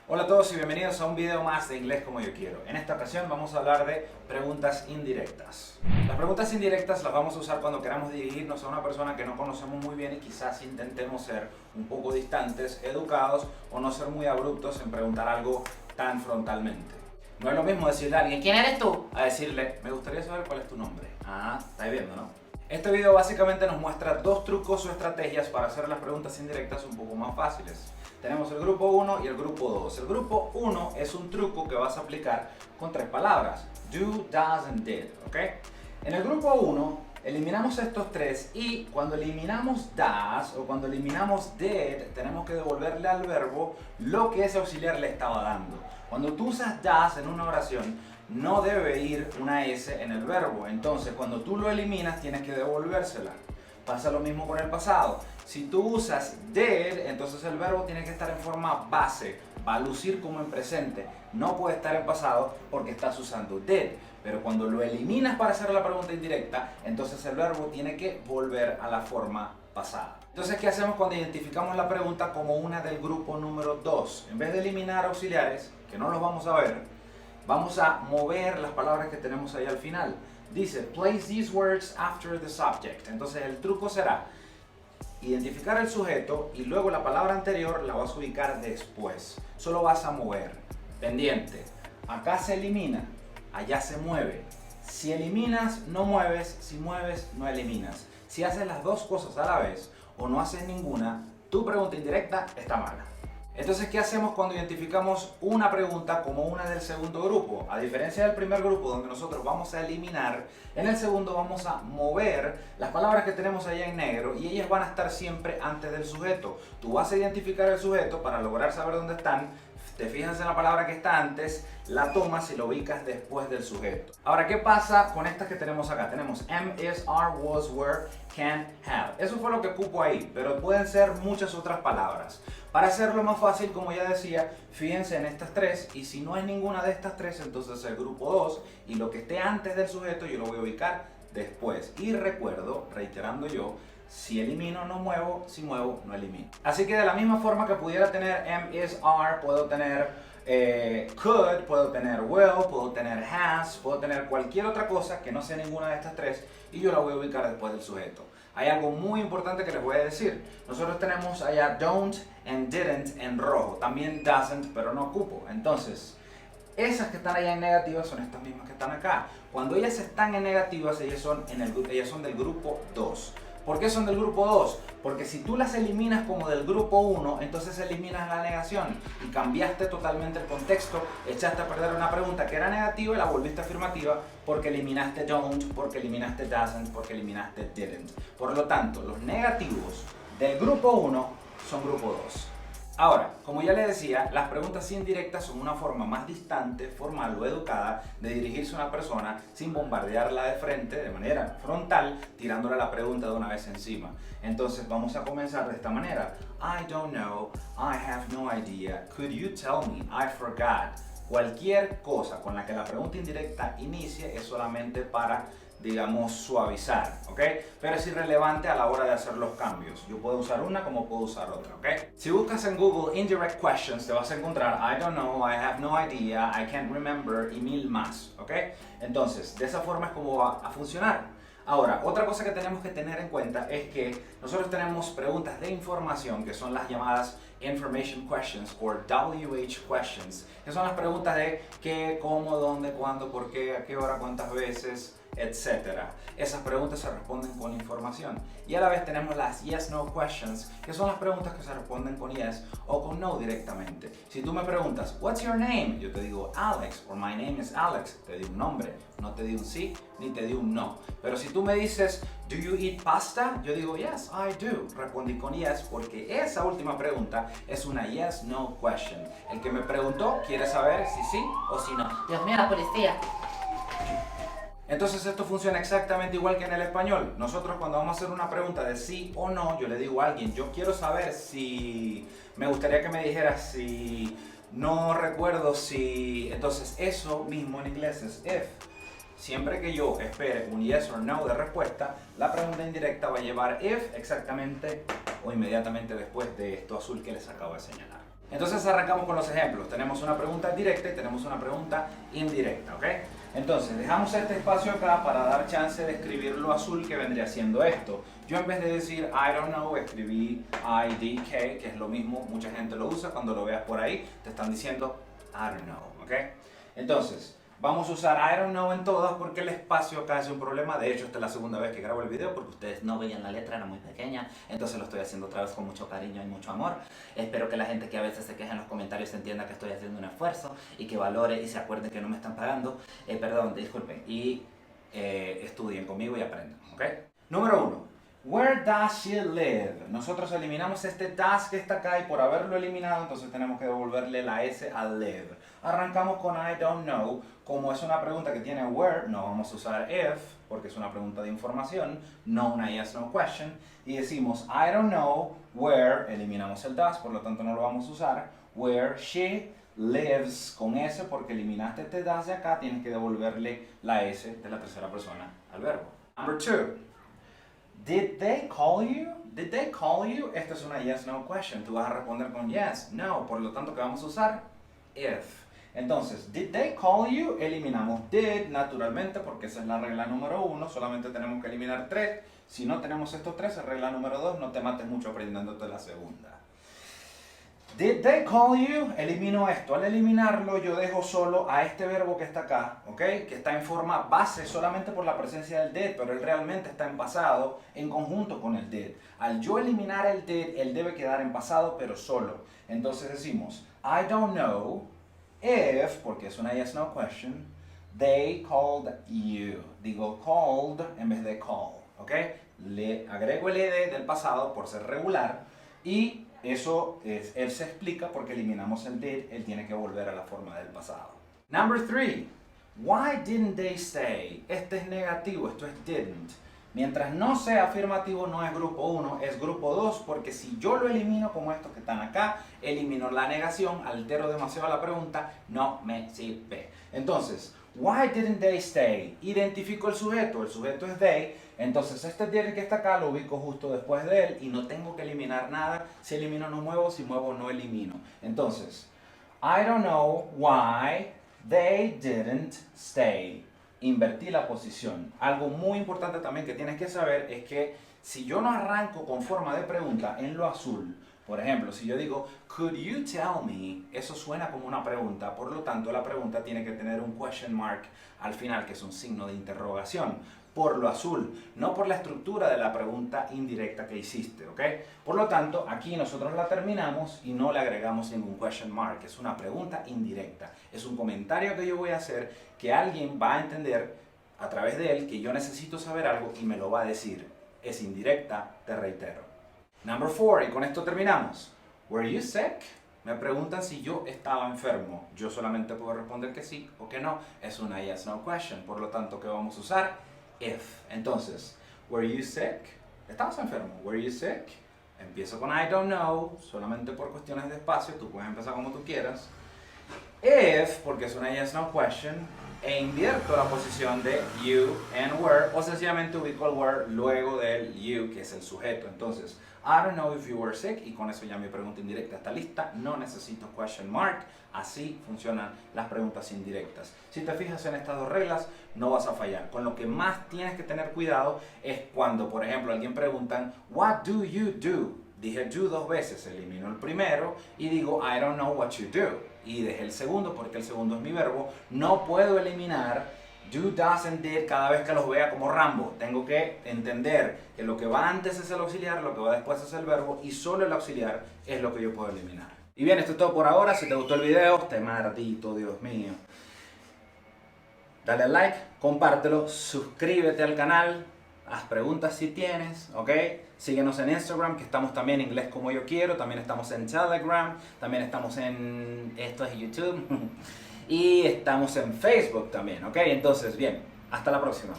Hola a todos y bienvenidos a un video más de Inglés como yo quiero. En esta ocasión vamos a hablar de preguntas indirectas. Las preguntas indirectas las vamos a usar cuando queramos dirigirnos a una persona que no conocemos muy bien y quizás intentemos ser un poco distantes, educados o no ser muy abruptos en preguntar algo tan frontalmente. No es lo mismo decirle a alguien ¿quién eres tú? A decirle me gustaría saber cuál es tu nombre. Ah, estáis viendo, ¿no? Este video básicamente nos muestra dos trucos o estrategias para hacer las preguntas indirectas un poco más fáciles. Tenemos el grupo 1 y el grupo 2. El grupo 1 es un truco que vas a aplicar con tres palabras: do, does and did, ¿ok? En el grupo 1 eliminamos estos tres y cuando eliminamos does o cuando eliminamos did tenemos que devolverle al verbo lo que ese auxiliar le estaba dando. Cuando tú usas does en una oración no debe ir una S en el verbo, entonces cuando tú lo eliminas tienes que devolvérsela. Pasa lo mismo con el pasado. Si tú usas did, entonces el verbo tiene que estar en forma base, va a lucir como en presente, no puede estar en pasado porque estás usando did. Pero cuando lo eliminas para hacer la pregunta indirecta, entonces el verbo tiene que volver a la forma pasada. Entonces, ¿qué hacemos cuando identificamos la pregunta como una del grupo número 2? En vez de eliminar auxiliares, que no los vamos a ver, vamos a mover las palabras que tenemos ahí al final. Dice, place these words after the subject. Entonces el truco será identificar el sujeto y luego la palabra anterior la vas a ubicar después. Solo vas a mover. Pendiente. Acá se elimina, allá se mueve. Si eliminas, no mueves. Si mueves, no eliminas. Si haces las dos cosas a la vez o no haces ninguna, tu pregunta indirecta está mala. Entonces, ¿qué hacemos cuando identificamos una pregunta como una del segundo grupo? A diferencia del primer grupo donde nosotros vamos a eliminar, en el segundo vamos a mover las palabras que tenemos allá en negro y ellas van a estar siempre antes del sujeto. Tú vas a identificar el sujeto para lograr saber dónde están, te fijas en la palabra que está antes, la tomas y lo ubicas después del sujeto. Ahora, ¿qué pasa con estas que tenemos acá? Tenemos am, is, are, was, were, can, have. Eso fue lo que cupo ahí, pero pueden ser muchas otras palabras. Para hacerlo más fácil, como ya decía, fíjense en estas tres y si no es ninguna de estas tres, entonces el grupo 2 y lo que esté antes del sujeto yo lo voy a ubicar después. Y recuerdo, reiterando yo, si elimino no muevo, si muevo no elimino. Así que de la misma forma que pudiera tener am, is, are, puedo tener could, puedo tener will, puedo tener has, puedo tener cualquier otra cosa que no sea ninguna de estas tres y yo la voy a ubicar después del sujeto. Hay algo muy importante que les voy a decir. Nosotros tenemos allá don't and didn't en rojo, también doesn't, pero no cupo. Entonces, esas que están allá en negativas son estas mismas que están acá. Cuando ellas están en negativas, ellas son del grupo 2. ¿Por qué son del grupo 2? Porque si tú las eliminas como del grupo 1, entonces eliminas la negación y cambiaste totalmente el contexto, echaste a perder una pregunta que era negativa y la volviste afirmativa porque eliminaste don't, porque eliminaste doesn't, porque eliminaste didn't. Por lo tanto, los negativos del grupo 1 son grupo 2. Ahora, como ya les decía, las preguntas indirectas son una forma más distante, formal o educada de dirigirse a una persona sin bombardearla de frente, de manera frontal, tirándole la pregunta de una vez encima. Entonces vamos a comenzar de esta manera. I don't know, I have no idea, could you tell me, I forgot. Cualquier cosa con la que la pregunta indirecta inicie es solamente para, digamos, suavizar, ¿ok? Pero es irrelevante a la hora de hacer los cambios. Yo puedo usar una como puedo usar otra, ¿ok? Si buscas en Google indirect questions, te vas a encontrar I don't know, I have no idea, I can't remember y mil más, ¿ok? Entonces, de esa forma es como va a funcionar. Ahora, otra cosa que tenemos que tener en cuenta es que nosotros tenemos preguntas de información que son las llamadas Information Questions o WH Questions, que son las preguntas de qué, cómo, dónde, cuándo, por qué, a qué hora, cuántas veces, etcétera. Esas preguntas se responden con información. Y a la vez tenemos las Yes-No Questions, que son las preguntas que se responden con yes o con no directamente. Si tú me preguntas, What's your name? Yo te digo Alex, o My name is Alex. Te di un nombre, no te di un sí, ni te di un no. Pero si tú me dices, Do you eat pasta? Yo digo, Yes, I do. Respondí con yes porque esa última pregunta es una Yes-No Question. El que me preguntó quiere saber si sí o si no. Dios mío, la policía. Entonces esto funciona exactamente igual que en el español. Nosotros cuando vamos a hacer una pregunta de sí o no, yo le digo a alguien, yo quiero saber si, me gustaría que me dijeras si, no recuerdo si, entonces eso mismo en inglés es if. Siempre que yo espere un yes or no de respuesta, la pregunta indirecta va a llevar if exactamente o inmediatamente después de esto azul que les acabo de señalar. Entonces arrancamos con los ejemplos. Tenemos una pregunta directa y tenemos una pregunta indirecta, ¿ok? Entonces dejamos este espacio acá para dar chance de escribir lo azul que vendría siendo esto. Yo en vez de decir I don't know, escribí IDK, que es lo mismo, mucha gente lo usa. Cuando lo veas por ahí, te están diciendo I don't know, ¿ok? Entonces, vamos a usar I don't know en todas porque el espacio acá es un problema. De hecho, esta es la segunda vez que grabo el video porque ustedes no veían la letra, era muy pequeña. Entonces lo estoy haciendo otra vez con mucho cariño y mucho amor. Espero que la gente que a veces se queja en los comentarios entienda que estoy haciendo un esfuerzo y que valore y se acuerde que no me están pagando. Perdón, disculpen. Y estudien conmigo y aprendan, ¿ok? Número 1. Where does she live? Nosotros eliminamos este does que está acá y por haberlo eliminado, entonces tenemos que devolverle la S a live. Arrancamos con I don't know. Como es una pregunta que tiene where, no vamos a usar if, porque es una pregunta de información, no una yes, no question. Y decimos I don't know where, eliminamos el does, por lo tanto no lo vamos a usar. Where she lives, con S, porque eliminaste este does de acá, tienes que devolverle la S de la tercera persona al verbo. Number 2. Did they call you? Did they call you? Esta es una yes, no question. Tú vas a responder con yes, no. Por lo tanto, ¿qué vamos a usar? If. Entonces, did they call you? Eliminamos did, naturalmente, porque esa es la regla número 1. Solamente tenemos que eliminar 3. Si no tenemos estos 3, es regla número 2. No te mates mucho aprendiéndote la segunda. Did they call you? Elimino esto. Al eliminarlo, yo dejo solo a este verbo que está acá, ¿ok? Que está en forma base solamente por la presencia del did, pero él realmente está en pasado en conjunto con el did. Al yo eliminar el did, él debe quedar en pasado, pero solo. Entonces decimos, I don't know if, porque es una yes, no question, they called you. Digo called en vez de call, ¿ok? Le agrego el ed del pasado por ser regular y eso es, él se explica porque eliminamos el did, él tiene que volver a la forma del pasado. Number 3. Why didn't they stay? Este es negativo, esto es didn't. Mientras no sea afirmativo no es grupo 1, es grupo 2 porque si yo lo elimino como estos que están acá, elimino la negación, altero demasiado la pregunta, no me sirve. Entonces, why didn't they stay? Identifico el sujeto es they. Entonces este did que está acá lo ubico justo después de él y no tengo que eliminar nada. Si elimino no muevo, si muevo no elimino. Entonces, I don't know why they didn't stay. Invertí la posición. Algo muy importante también que tienes que saber es que si yo no arranco con forma de pregunta en lo azul, por ejemplo, si yo digo, could you tell me? Eso suena como una pregunta, por lo tanto la pregunta tiene que tener un question mark al final, que es un signo de interrogación, por lo azul, no por la estructura de la pregunta indirecta que hiciste, ¿ok? Por lo tanto, aquí nosotros la terminamos y no le agregamos ningún question mark, es una pregunta indirecta, es un comentario que yo voy a hacer que alguien va a entender a través de él que yo necesito saber algo y me lo va a decir. Es indirecta, te reitero. Number 4, y con esto terminamos. Were you sick? Me preguntan si yo estaba enfermo. Yo solamente puedo responder que sí o que no. Es una yes, no question. Por lo tanto, ¿qué vamos a usar? If. Entonces, were you sick? ¿Estabas enfermo? Were you sick? Empiezo con I don't know, solamente por cuestiones de espacio. Tú puedes empezar como tú quieras. If, porque es una yes, no question, e invierto la posición de you and were, o sencillamente ubico el were luego del you, que es el sujeto. Entonces, I don't know if you were sick, y con eso ya mi pregunta indirecta está lista, no necesito question mark, así funcionan las preguntas indirectas. Si te fijas en estas dos reglas, no vas a fallar. Con lo que más tienes que tener cuidado es cuando, por ejemplo, alguien preguntan, what do you do? Dije do 2 veces, elimino el primero y digo I don't know what you do. Y dejé el segundo porque el segundo es mi verbo. No puedo eliminar do, does and did cada vez que los vea como Rambo. Tengo que entender que lo que va antes es el auxiliar, lo que va después es el verbo y solo el auxiliar es lo que yo puedo eliminar. Y bien, esto es todo por ahora. Si te gustó el video, este maldito, Dios mío. Dale al like, compártelo, suscríbete al canal. Haz preguntas si tienes, ¿ok? Síguenos en Instagram, que estamos también en Inglés Como Yo Quiero. También estamos en Telegram. También estamos en... Esto es YouTube. Y estamos en Facebook también, ¿ok? Entonces, bien, hasta la próxima.